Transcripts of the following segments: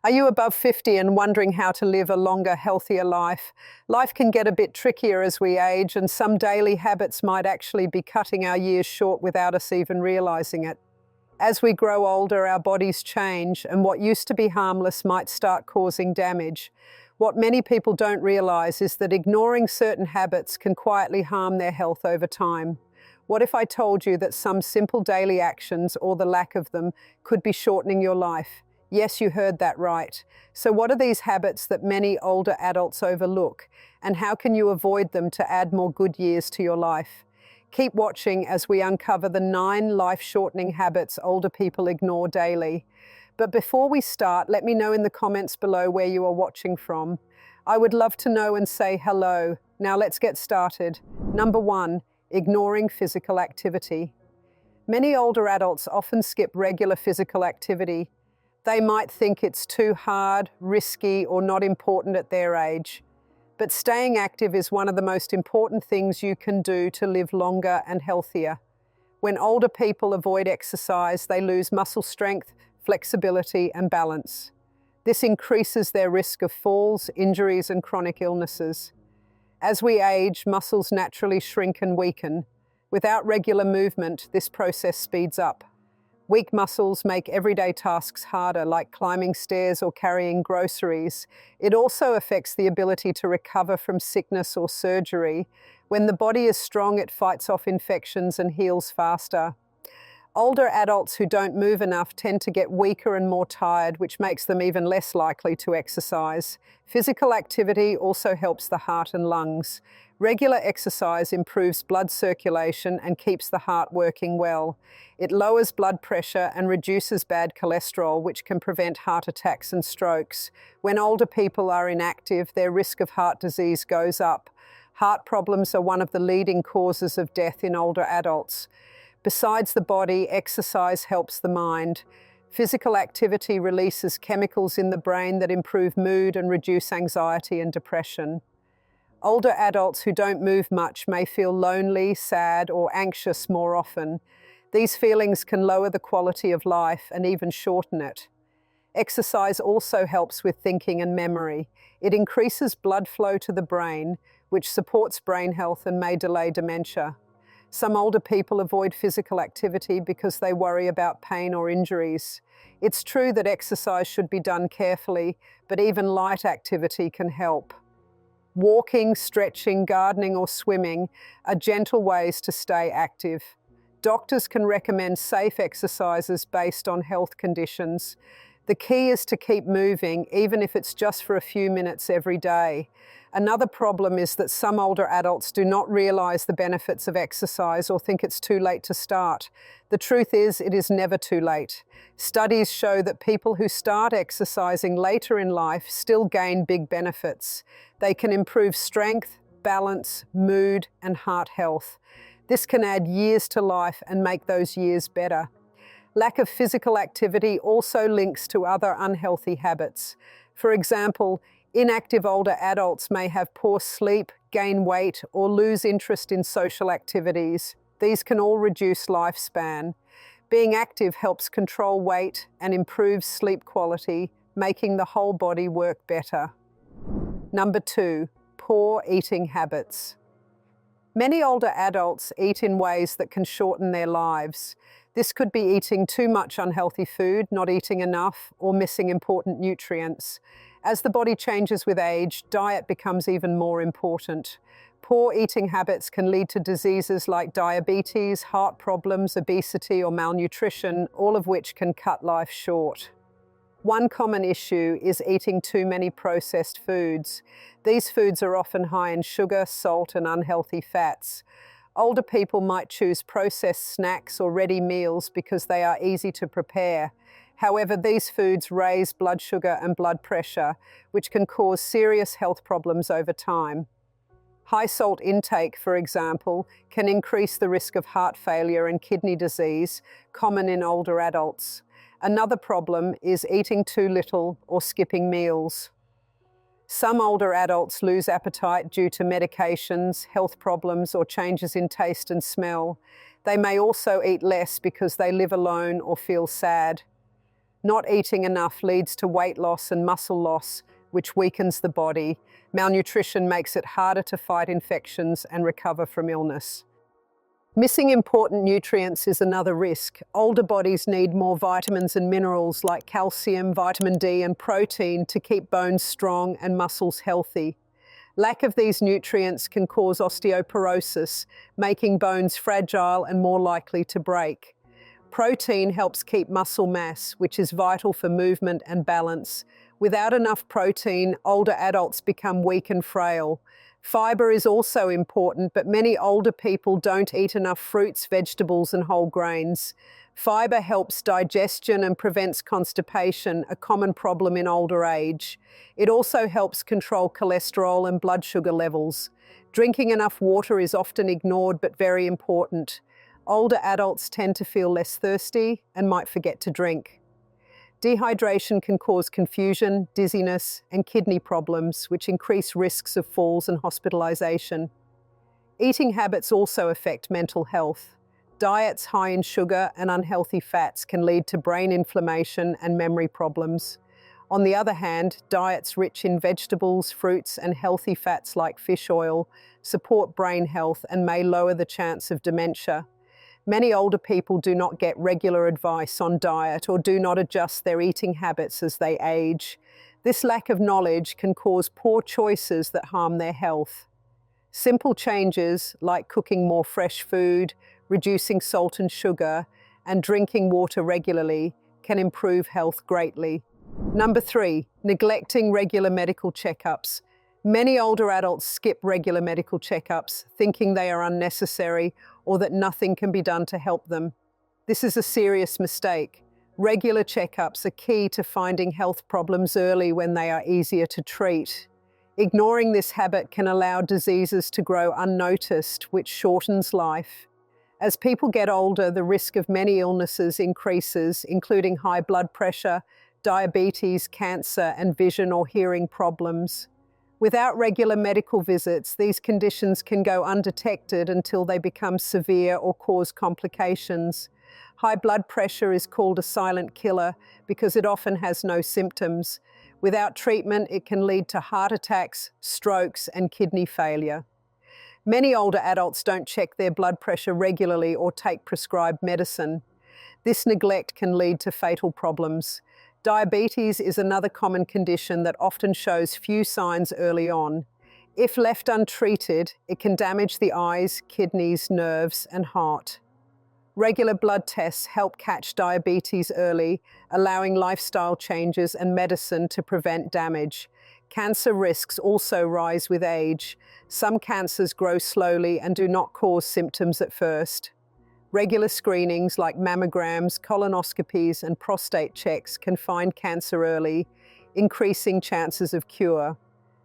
Are you above 50 and wondering how to live a longer, healthier life? Life can get a bit trickier as we age, and some daily habits might actually be cutting our years short without us even realizing it. As we grow older, our bodies change, and what used to be harmless might start causing damage. What many people don't realize is that ignoring certain habits can quietly harm their health over time. What if I told you that some simple daily actions, or the lack of them, could be shortening your life? Yes, you heard that right. So what are these habits that many older adults overlook? And how can you avoid them to add more good years to your life? Keep watching as we uncover the 9 life-shortening habits older people ignore daily. But before we start, let me know in the comments below where you are watching from. I would love to know and say hello. Now let's get started. Number 1, ignoring physical activity. Many older adults often skip regular physical activity. They might think it's too hard, risky, or not important at their age. But staying active is one of the most important things you can do to live longer and healthier. When older people avoid exercise, they lose muscle strength, flexibility, and balance. This increases their risk of falls, injuries, and chronic illnesses. As we age, muscles naturally shrink and weaken. Without regular movement, this process speeds up. Weak muscles make everyday tasks harder, like climbing stairs or carrying groceries. It also affects the ability to recover from sickness or surgery. When the body is strong, it fights off infections and heals faster. Older adults who don't move enough tend to get weaker and more tired, which makes them even less likely to exercise. Physical activity also helps the heart and lungs. Regular exercise improves blood circulation and keeps the heart working well. It lowers blood pressure and reduces bad cholesterol, which can prevent heart attacks and strokes. When older people are inactive, their risk of heart disease goes up. Heart problems are one of the leading causes of death in older adults. Besides the body, exercise helps the mind. Physical activity releases chemicals in the brain that improve mood and reduce anxiety and depression. Older adults who don't move much may feel lonely, sad, or anxious more often. These feelings can lower the quality of life and even shorten it. Exercise also helps with thinking and memory. It increases blood flow to the brain, which supports brain health and may delay dementia. Some older people avoid physical activity because they worry about pain or injuries. It's true that exercise should be done carefully, but even light activity can help. Walking, stretching, gardening, or swimming are gentle ways to stay active. Doctors can recommend safe exercises based on health conditions. The key is to keep moving, even if it's just for a few minutes every day. Another problem is that some older adults do not realize the benefits of exercise or think it's too late to start. The truth is, it is never too late. Studies show that people who start exercising later in life still gain big benefits. They can improve strength, balance, mood, and heart health. This can add years to life and make those years better. Lack of physical activity also links to other unhealthy habits. For example, inactive older adults may have poor sleep, gain weight, or lose interest in social activities. These can all reduce lifespan. Being active helps control weight and improves sleep quality, making the whole body work better. Number 2, poor eating habits. Many older adults eat in ways that can shorten their lives. This could be eating too much unhealthy food, not eating enough, or missing important nutrients. As the body changes with age, diet becomes even more important. Poor eating habits can lead to diseases like diabetes, heart problems, obesity, or malnutrition, all of which can cut life short. One common issue is eating too many processed foods. These foods are often high in sugar, salt, and unhealthy fats. Older people might choose processed snacks or ready meals because they are easy to prepare. However, these foods raise blood sugar and blood pressure, which can cause serious health problems over time. High salt intake, for example, can increase the risk of heart failure and kidney disease, common in older adults. Another problem is eating too little or skipping meals. Some older adults lose appetite due to medications, health problems, or changes in taste and smell. They may also eat less because they live alone or feel sad. Not eating enough leads to weight loss and muscle loss, which weakens the body. Malnutrition makes it harder to fight infections and recover from illness. Missing important nutrients is another risk. Older bodies need more vitamins and minerals like calcium, vitamin D, and protein to keep bones strong and muscles healthy. Lack of these nutrients can cause osteoporosis, making bones fragile and more likely to break. Protein helps keep muscle mass, which is vital for movement and balance. Without enough protein, older adults become weak and frail. Fiber is also important, but many older people don't eat enough fruits, vegetables, and whole grains. Fiber helps digestion and prevents constipation, a common problem in older age. It also helps control cholesterol and blood sugar levels. Drinking enough water is often ignored, but very important. Older adults tend to feel less thirsty and might forget to drink. Dehydration can cause confusion, dizziness, and kidney problems, which increase risks of falls and hospitalization. Eating habits also affect mental health. Diets high in sugar and unhealthy fats can lead to brain inflammation and memory problems. On the other hand, diets rich in vegetables, fruits, and healthy fats like fish oil support brain health and may lower the chance of dementia. Many older people do not get regular advice on diet or do not adjust their eating habits as they age. This lack of knowledge can cause poor choices that harm their health. Simple changes like cooking more fresh food, reducing salt and sugar, and drinking water regularly can improve health greatly. Number 3, neglecting regular medical checkups. Many older adults skip regular medical checkups, thinking they are unnecessary or that nothing can be done to help them. This is a serious mistake. Regular checkups are key to finding health problems early when they are easier to treat. Ignoring this habit can allow diseases to grow unnoticed, which shortens life. As people get older, the risk of many illnesses increases, including high blood pressure, diabetes, cancer, and vision or hearing problems. Without regular medical visits, these conditions can go undetected until they become severe or cause complications. High blood pressure is called a silent killer because it often has no symptoms. Without treatment, it can lead to heart attacks, strokes, and kidney failure. Many older adults don't check their blood pressure regularly or take prescribed medicine. This neglect can lead to fatal problems. Diabetes is another common condition that often shows few signs early on. If left untreated, it can damage the eyes, kidneys, nerves, and heart. Regular blood tests help catch diabetes early, allowing lifestyle changes and medicine to prevent damage. Cancer risks also rise with age. Some cancers grow slowly and do not cause symptoms at first. Regular screenings like mammograms, colonoscopies, and prostate checks can find cancer early, increasing chances of cure.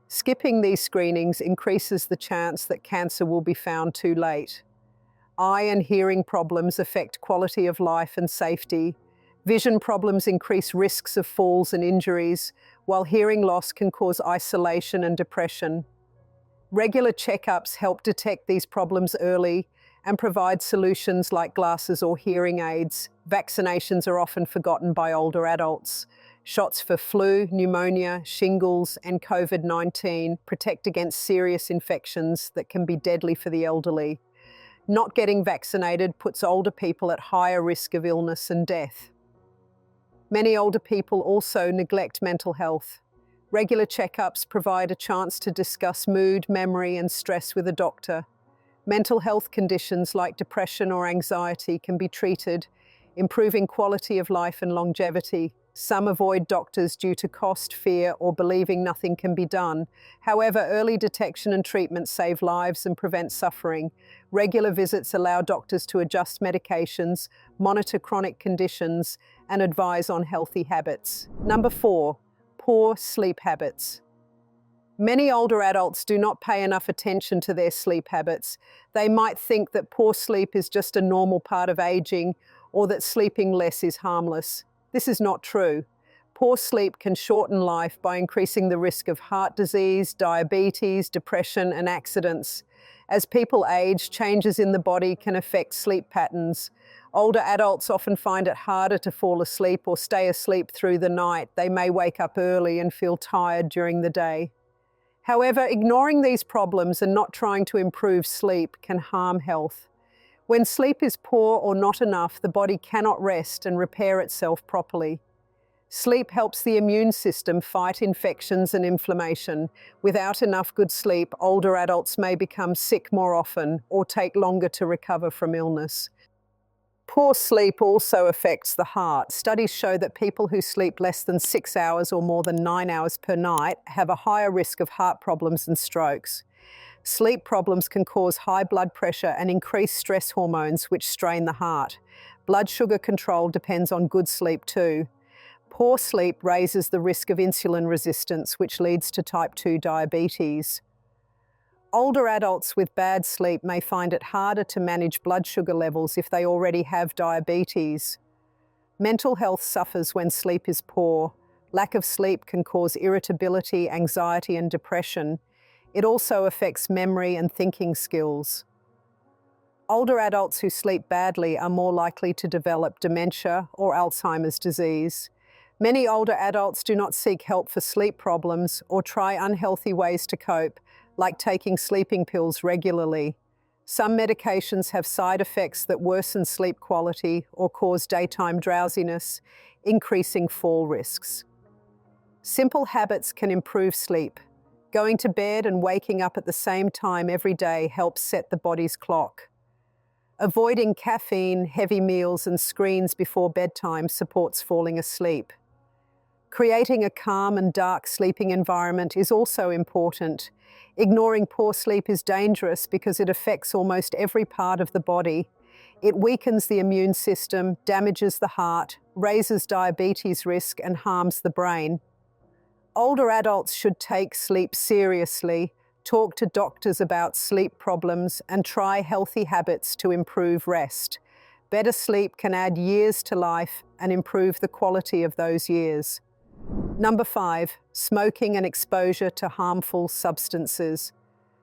Skipping these screenings increases the chance that cancer will be found too late. Eye and hearing problems affect quality of life and safety. Vision problems increase risks of falls and injuries, while hearing loss can cause isolation and depression. Regular checkups help detect these problems early and provide solutions like glasses or hearing aids. Vaccinations are often forgotten by older adults. Shots for flu, pneumonia, shingles, and COVID-19 protect against serious infections that can be deadly for the elderly. Not getting vaccinated puts older people at higher risk of illness and death. Many older people also neglect mental health. Regular checkups provide a chance to discuss mood, memory, and stress with a doctor. Mental health conditions like depression or anxiety can be treated, improving quality of life and longevity. Some avoid doctors due to cost, fear, or believing nothing can be done. However, early detection and treatment save lives and prevent suffering. Regular visits allow doctors to adjust medications, monitor chronic conditions, and advise on healthy habits. Number 4, poor sleep habits. Many older adults do not pay enough attention to their sleep habits. They might think that poor sleep is just a normal part of aging or that sleeping less is harmless. This is not true. Poor sleep can shorten life by increasing the risk of heart disease, diabetes, depression, and accidents. As people age, changes in the body can affect sleep patterns. Older adults often find it harder to fall asleep or stay asleep through the night. They may wake up early and feel tired during the day. However, ignoring these problems and not trying to improve sleep can harm health. When sleep is poor or not enough, the body cannot rest and repair itself properly. Sleep helps the immune system fight infections and inflammation. Without enough good sleep, older adults may become sick more often or take longer to recover from illness. Poor sleep also affects the heart. Studies show that people who sleep less than 6 hours or more than 9 hours per night have a higher risk of heart problems and strokes. Sleep problems can cause high blood pressure and increase stress hormones, which strain the heart. Blood sugar control depends on good sleep too. Poor sleep raises the risk of insulin resistance, which leads to type 2 diabetes. Older adults with bad sleep may find it harder to manage blood sugar levels if they already have diabetes. Mental health suffers when sleep is poor. Lack of sleep can cause irritability, anxiety, and depression. It also affects memory and thinking skills. Older adults who sleep badly are more likely to develop dementia or Alzheimer's disease. Many older adults do not seek help for sleep problems or try unhealthy ways to cope, like taking sleeping pills regularly. Some medications have side effects that worsen sleep quality or cause daytime drowsiness, increasing fall risks. Simple habits can improve sleep. Going to bed and waking up at the same time every day helps set the body's clock. Avoiding caffeine, heavy meals, and screens before bedtime supports falling asleep. Creating a calm and dark sleeping environment is also important. Ignoring poor sleep is dangerous because it affects almost every part of the body. It weakens the immune system, damages the heart, raises diabetes risk, and harms the brain. Older adults should take sleep seriously, talk to doctors about sleep problems, and try healthy habits to improve rest. Better sleep can add years to life and improve the quality of those years. Number 5, smoking and exposure to harmful substances.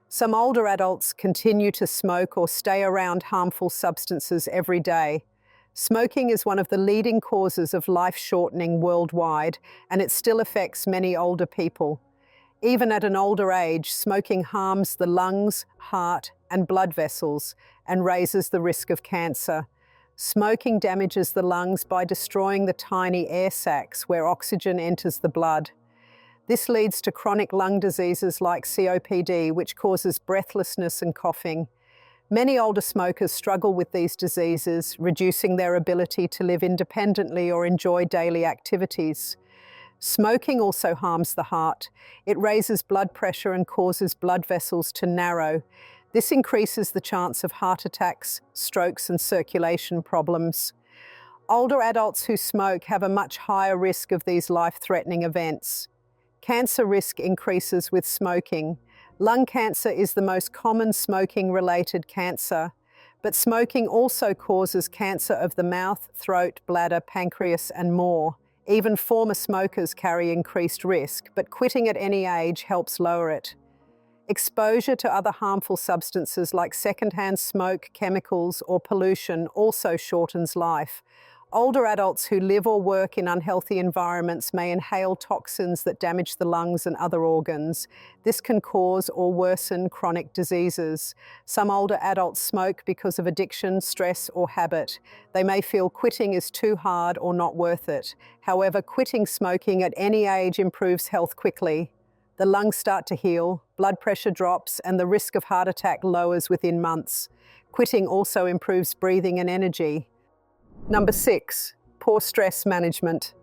Some older adults continue to smoke or stay around harmful substances every day. Smoking is one of the leading causes of life shortening worldwide, and it still affects many older people. Even at an older age, smoking harms the lungs, heart, and blood vessels and raises the risk of cancer. Smoking damages the lungs by destroying the tiny air sacs where oxygen enters the blood. This leads to chronic lung diseases like COPD, which causes breathlessness and coughing. Many older smokers struggle with these diseases, reducing their ability to live independently or enjoy daily activities. Smoking also harms the heart. It raises blood pressure and causes blood vessels to narrow. This increases the chance of heart attacks, strokes, and circulation problems. Older adults who smoke have a much higher risk of these life-threatening events. Cancer risk increases with smoking. Lung cancer is the most common smoking-related cancer, but smoking also causes cancer of the mouth, throat, bladder, pancreas, and more. Even former smokers carry increased risk, but quitting at any age helps lower it. Exposure to other harmful substances like secondhand smoke, chemicals, or pollution also shortens life. Older adults who live or work in unhealthy environments may inhale toxins that damage the lungs and other organs. This can cause or worsen chronic diseases. Some older adults smoke because of addiction, stress, or habit. They may feel quitting is too hard or not worth it. However, quitting smoking at any age improves health quickly. The lungs start to heal, blood pressure drops, and the risk of heart attack lowers within months. Quitting also improves breathing and energy. Number 6, poor stress management.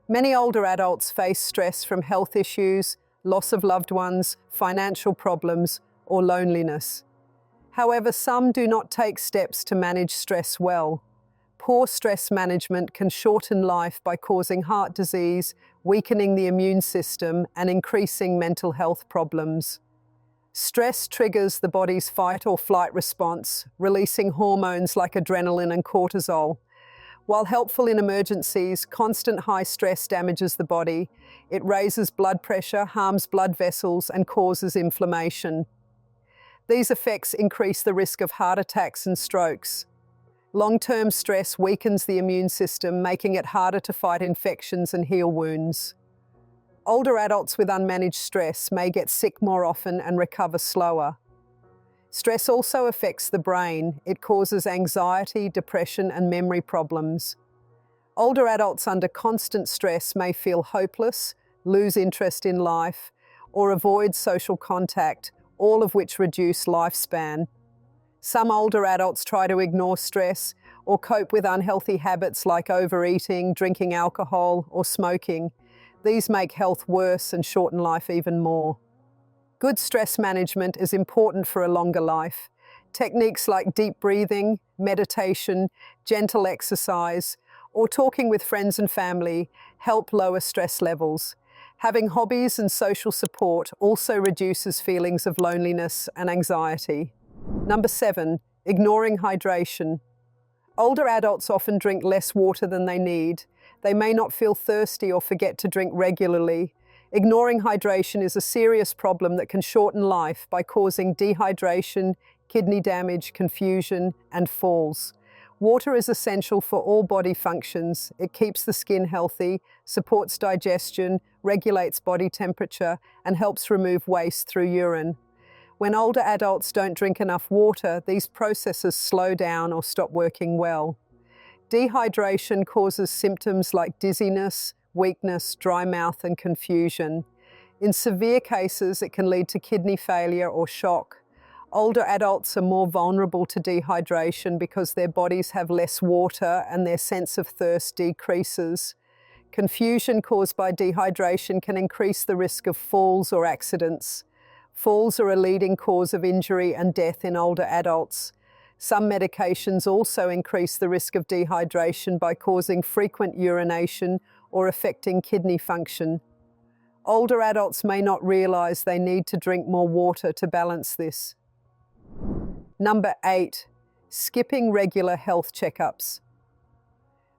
Many older adults face stress from health issues, loss of loved ones, financial problems, or loneliness. However, some do not take steps to manage stress well. Poor stress management can shorten life by causing heart disease, weakening the immune system, and increasing mental health problems. Stress triggers the body's fight or flight response, releasing hormones like adrenaline and cortisol. While helpful in emergencies, constant high stress damages the body. It raises blood pressure, harms blood vessels, and causes inflammation. These effects increase the risk of heart attacks and strokes. Long-term stress weakens the immune system, making it harder to fight infections and heal wounds. Older adults with unmanaged stress may get sick more often and recover slower. Stress also affects the brain. It causes anxiety, depression, and memory problems. Older adults under constant stress may feel hopeless, lose interest in life, or avoid social contact, all of which reduce lifespan. Some older adults try to ignore stress or cope with unhealthy habits like overeating, drinking alcohol, or smoking. These make health worse and shorten life even more. Good stress management is important for a longer life. Techniques like deep breathing, meditation, gentle exercise, or talking with friends and family help lower stress levels. Having hobbies and social support also reduces feelings of loneliness and anxiety. Number 7, ignoring hydration. Older adults often drink less water than they need. They may not feel thirsty or forget to drink regularly. Ignoring hydration is a serious problem that can shorten life by causing dehydration, kidney damage, confusion, and falls. Water is essential for all body functions. It keeps the skin healthy, supports digestion, regulates body temperature, and helps remove waste through urine. When older adults don't drink enough water, these processes slow down or stop working well. Dehydration causes symptoms like dizziness, weakness, dry mouth, and confusion. In severe cases, it can lead to kidney failure or shock. Older adults are more vulnerable to dehydration because their bodies have less water and their sense of thirst decreases. Confusion caused by dehydration can increase the risk of falls or accidents. Falls are a leading cause of injury and death in older adults. Some medications also increase the risk of dehydration by causing frequent urination or affecting kidney function. Older adults may not realize they need to drink more water to balance this. Number 8, skipping regular health checkups.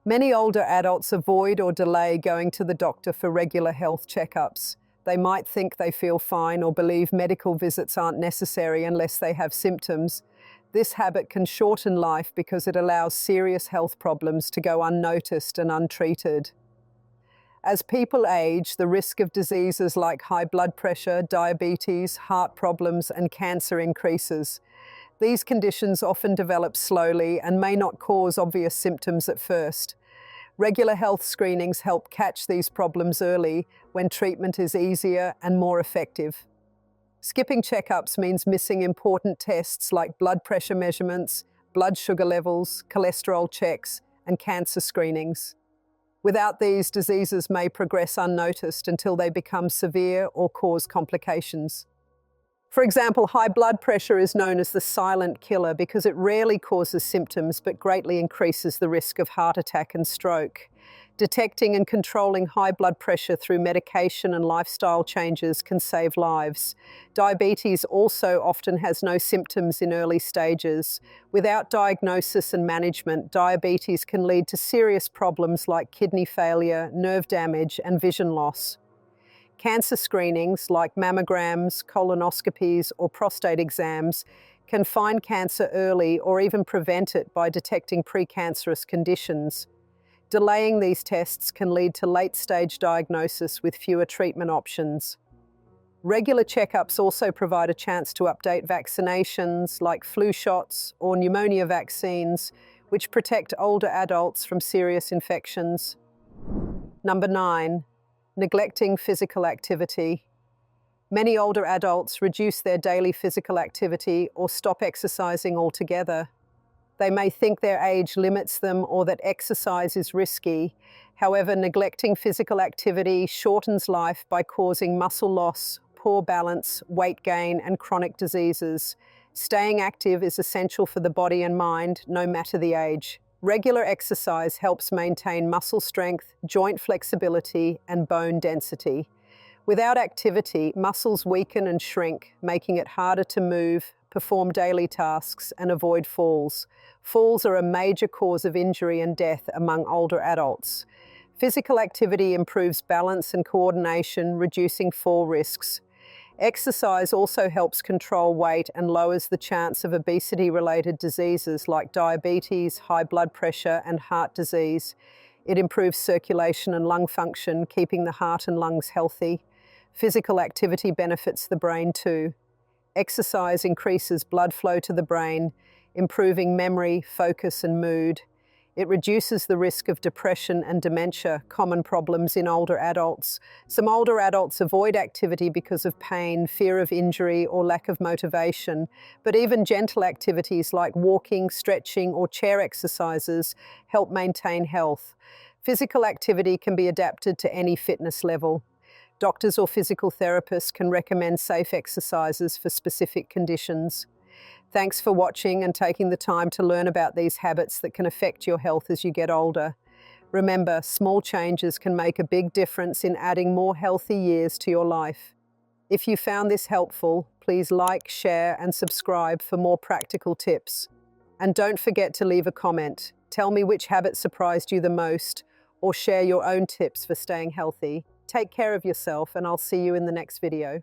Many older adults avoid or delay going to the doctor for regular health checkups. They might think they feel fine or believe medical visits aren't necessary unless they have symptoms. This habit can shorten life because it allows serious health problems to go unnoticed and untreated. As people age, the risk of diseases like high blood pressure, diabetes, heart problems, and cancer increases. These conditions often develop slowly and may not cause obvious symptoms at first. Regular health screenings help catch these problems early when treatment is easier and more effective. Skipping checkups means missing important tests like blood pressure measurements, blood sugar levels, cholesterol checks, and cancer screenings. Without these, diseases may progress unnoticed until they become severe or cause complications. For example, high blood pressure is known as the silent killer because it rarely causes symptoms but greatly increases the risk of heart attack and stroke. Detecting and controlling high blood pressure through medication and lifestyle changes can save lives. Diabetes also often has no symptoms in early stages. Without diagnosis and management, diabetes can lead to serious problems like kidney failure, nerve damage, and vision loss. Cancer screenings like mammograms, colonoscopies, or prostate exams can find cancer early or even prevent it by detecting precancerous conditions. Delaying these tests can lead to late-stage diagnosis with fewer treatment options. Regular checkups also provide a chance to update vaccinations like flu shots or pneumonia vaccines, which protect older adults from serious infections. Number 9, neglecting physical activity. Many older adults reduce their daily physical activity or stop exercising altogether. They may think their age limits them or that exercise is risky. However, neglecting physical activity shortens life by causing muscle loss, poor balance, weight gain, and chronic diseases. Staying active is essential for the body and mind, no matter the age. Regular exercise helps maintain muscle strength, joint flexibility, and bone density. Without activity, muscles weaken and shrink, making it harder to move, perform daily tasks, and avoid falls. Falls are a major cause of injury and death among older adults. Physical activity improves balance and coordination, reducing fall risks. Exercise also helps control weight and lowers the chance of obesity-related diseases like diabetes, high blood pressure, and heart disease. It improves circulation and lung function, keeping the heart and lungs healthy. Physical activity benefits the brain too. Exercise increases blood flow to the brain, improving memory, focus, and mood. It reduces the risk of depression and dementia, common problems in older adults. Some older adults avoid activity because of pain, fear of injury, or lack of motivation. But even gentle activities like walking, stretching, or chair exercises help maintain health. Physical activity can be adapted to any fitness level. Doctors or physical therapists can recommend safe exercises for specific conditions. Thanks for watching and taking the time to learn about these habits that can affect your health as you get older. Remember, small changes can make a big difference in adding more healthy years to your life. If you found this helpful, please like, share, and subscribe for more practical tips. And don't forget to leave a comment. Tell me which habit surprised you the most, or share your own tips for staying healthy. Take care of yourself, and I'll see you in the next video.